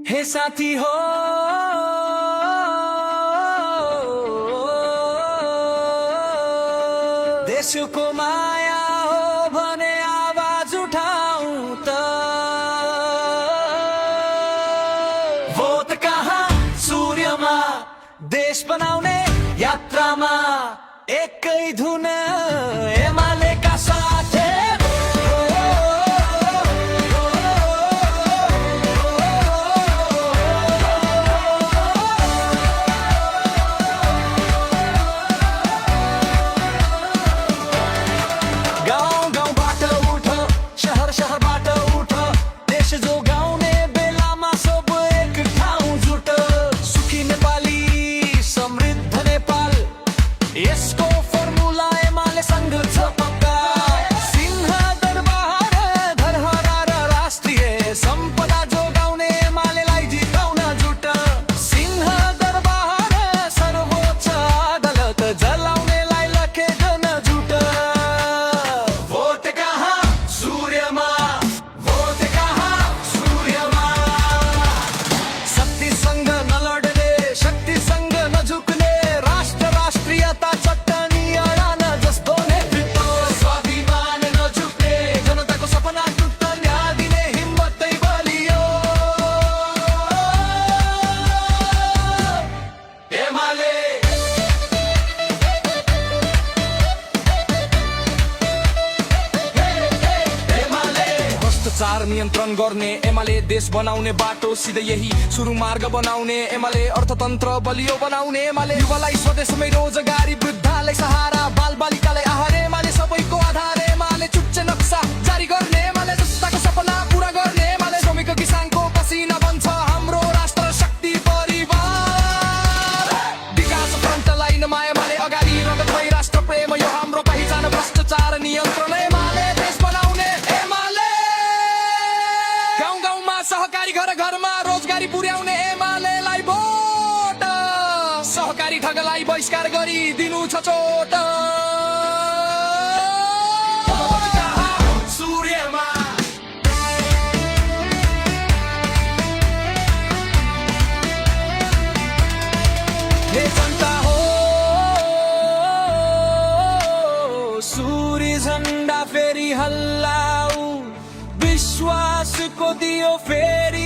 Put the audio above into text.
हे साथी हो देशको माया हो भने आवाज उठाउँ त भोट कहाँ सूर्यमा देश बनाउने यात्रामा एकै धुन एमालेका साथे यसको फर्मुला एमाले सँग छ पक्का सिंह दरबार धरहरा र राष्ट्रिय सम्पदा जोगाउने एमालेलाई जिताउन जुट सिंह दरबार सर्वोच्च अदालत जलाउनेलाई लखे जन जुट भोट कहाँ सूर्यमा भोट कहाँ सूर्यमा शक्तिसँग नलड्ने शक्तिसँग नझुक्ने राष्ट्रियता चट्टानी अडान जस्तो नेतृत्व स्वाभिमान नझुक्ने जनताको सपना टुट्न न्यादिने हिम्मतै बलियो एमाले भ्रष्टाचार नियन्त्रण गर्ने एमाले देश बनाउने बाटो सिधै यही सुरु मार्ग बनाउने एमाले अर्थतन्त्र बलियो बनाउने एमाले युवालाई स्वदेशमै रोजगारी वृद्धलाई सहारा बाल बालिकालाई आहार एमाले सबैको आधार एमाले चुच्चे नक्सा जारी गर्ने एमाले जनताको सपना पूरा गर्ने एमाले श्रमिक किसानको पसिना बन्छ हाम्रो राष्ट्र शक्ति परिवार विकास फ्रन्ट लाइनमा एमाले अगाडि रगतमै राष्ट्र प्रेम यो हाम्रो पहिचान भ्रष्टाचार नियन्त्रण एमाले देश बनाउने एमाले गाउँ गाउँमा सहकारी घर घरमा रोजगारी पुर्याउने एमालेलाई भोट सहकारी ठगलाई बहिष्कार गरी दिनु छ चोट सूर्यमा हे जनता हो सूर्य झण्डा फेरि हल्लाऊ विश्वासको दियो फेरि